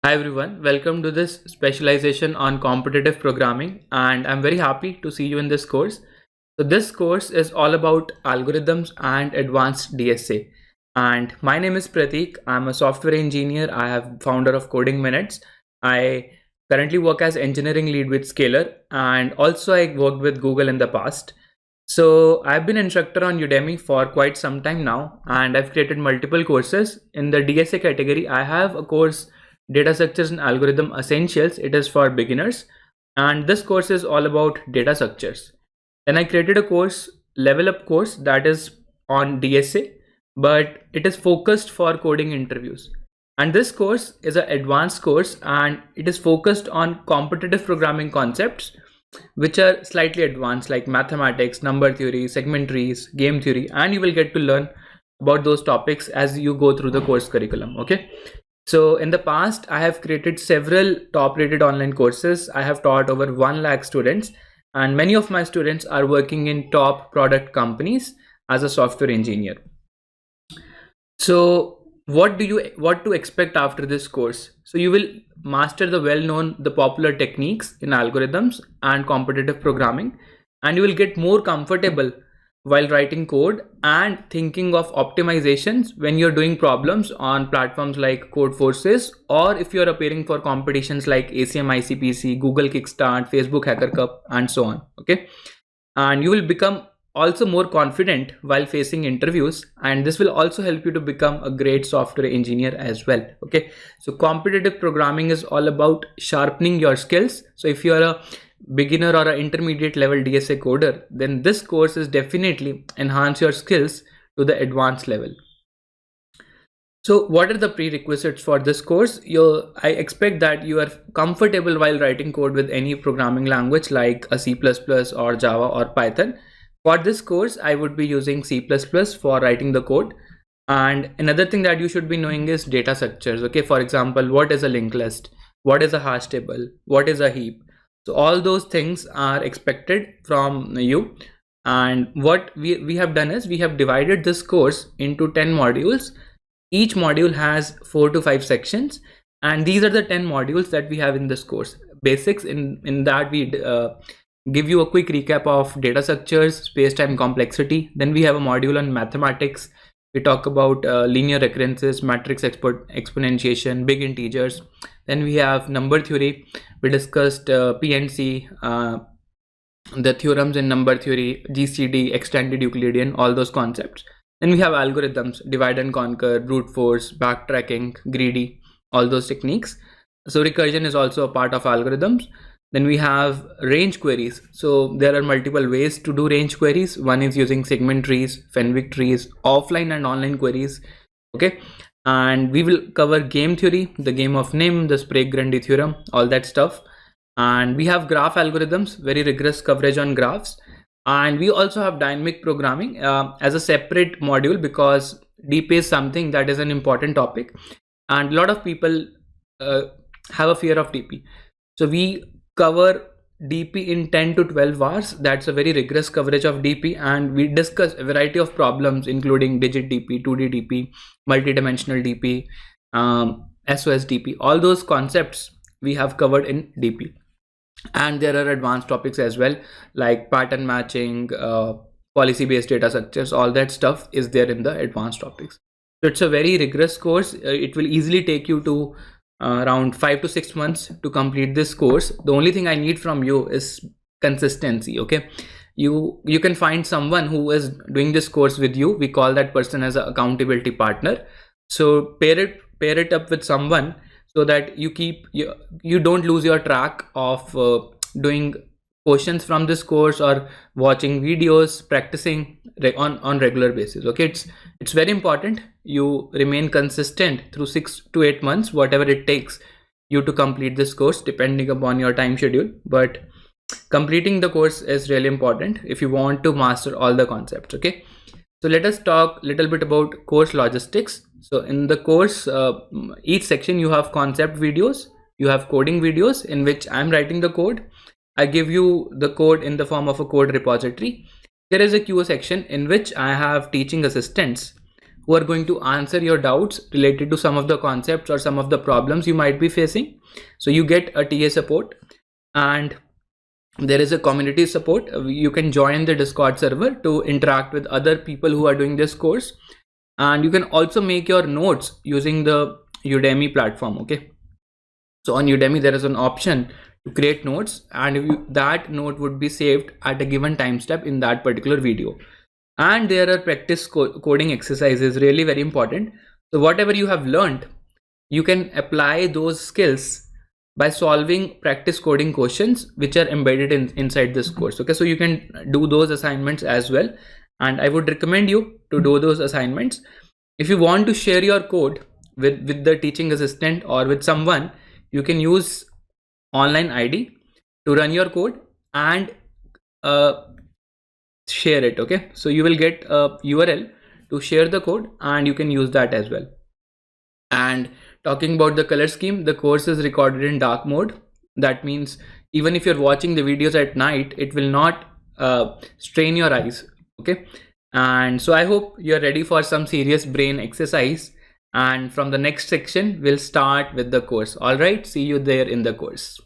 Hi everyone, welcome to this specialization on competitive programming, and I'm very happy to see you in this course. So this course is all about algorithms and advanced DSA. And my name is Pratik. I'm a software engineer. I have founder of Coding Minutes. I currently work as engineering lead with Scalar, and also I worked with Google in the past. So I've been instructor on Udemy for quite some time now, and I've created multiple courses. In the DSA category, I have a course, Data Structures and Algorithm Essentials. It is for beginners, and this course is all about data structures. Then I created a course, Level Up course, that is on DSA, but it is focused for coding interviews. And this course is an advanced course, and it is focused on competitive programming concepts which are slightly advanced, like mathematics, number theory, segment trees, game theory, and you will get to learn about those topics as you go through the course curriculum. Okay, so in the past I have created several top rated online courses. I have taught over 1 lakh students, and many of my students are working in top product companies as a software engineer. So what to expect after this course? So you will master the popular techniques in algorithms and competitive programming, and you will get more comfortable while writing code and thinking of optimizations when you're doing problems on platforms like Codeforces, or if you're appearing for competitions like ACM-ICPC, Google Kickstart, Facebook Hacker Cup, and so on. Okay, and you will become also more confident while facing interviews, and this will also help you to become a great software engineer as well. Okay, so competitive programming is all about sharpening your skills. So if you are a beginner or an intermediate level DSA coder, then this course is definitely enhance your skills to the advanced level. So what are the prerequisites for this course? I expect that you are comfortable while writing code with any programming language like a C++ or Java or Python. For this course, I would be using C++ for writing the code. And another thing that you should be knowing is data structures. Okay, for example, what is a linked list? What is a hash table? What is a heap? So all those things are expected from you. And what we have done is we have divided this course into 10 modules. Each module has 4 to 5 sections. And these are the 10 modules that we have in this course. Basics, in that we give you a quick recap of data structures, space-time complexity. Then we have a module on mathematics. We talk about linear recurrences, matrix exponentiation, big integers. Then we have number theory. We discussed PNC, the theorems in number theory, GCD, extended Euclidean, all those concepts. Then we have algorithms, divide and conquer, brute force, backtracking, greedy, all those techniques. So recursion is also a part of algorithms. Then we have range queries. So there are multiple ways to do range queries. One is using segment trees, Fenwick trees, offline and online queries. Okay, and we will cover game theory, the game of Nim, the Sprague-Grundy theorem, all that stuff. And we have graph algorithms, very rigorous coverage on graphs. And we also have dynamic programming as a separate module, because DP is something that is an important topic, and a lot of people have a fear of DP. So we cover DP in 10 to 12 hours. That's a very rigorous coverage of DP, and we discuss a variety of problems including digit DP, 2D DP, multidimensional DP, SOS DP. All those concepts we have covered in DP. And there are advanced topics as well, like pattern matching, policy based data structures. All that stuff is there in the advanced topics. So it's a very rigorous course. It will easily take you to around 5 to 6 months to complete this course. The only thing I need from you is consistency. Okay, you can find someone who is doing this course with you. We call that person as an accountability partner. So pair it up with someone, so that you don't lose your track of doing questions from this course or watching videos, practicing on regular basis. Okay, it's very important you remain consistent through 6 to 8 months, whatever it takes you to complete this course, depending upon your time schedule. But completing the course is really important if you want to master all the concepts. Okay, so let us talk a little bit about course logistics. So in the course, each section you have concept videos, you have coding videos in which I'm writing the code. I give you the code in the form of a code repository. There is a QA section in which I have teaching assistants who are going to answer your doubts related to some of the concepts or some of the problems you might be facing. So you get a TA support, and there is a community support. You can join the Discord server to interact with other people who are doing this course, and you can also make your notes using the Udemy platform. Okay, so on Udemy there is an option to create notes, and that note would be saved at a given time step in that particular video. And there are practice coding exercises, really very important. So whatever you have learned, you can apply those skills by solving practice coding questions which are embedded inside this course. Okay, so you can do those assignments as well, and I would recommend you to do those assignments. If you want to share your code with the teaching assistant or with someone, you can use online ID to run your code and share it. Okay, so you will get a URL to share the code, and you can use that as well. And talking about the color scheme, the course is recorded in dark mode. That means even if you're watching the videos at night, it will not strain your eyes. Okay, and so I hope you're ready for some serious brain exercise, and from the next section we'll start with the course. All right, see you there in the course.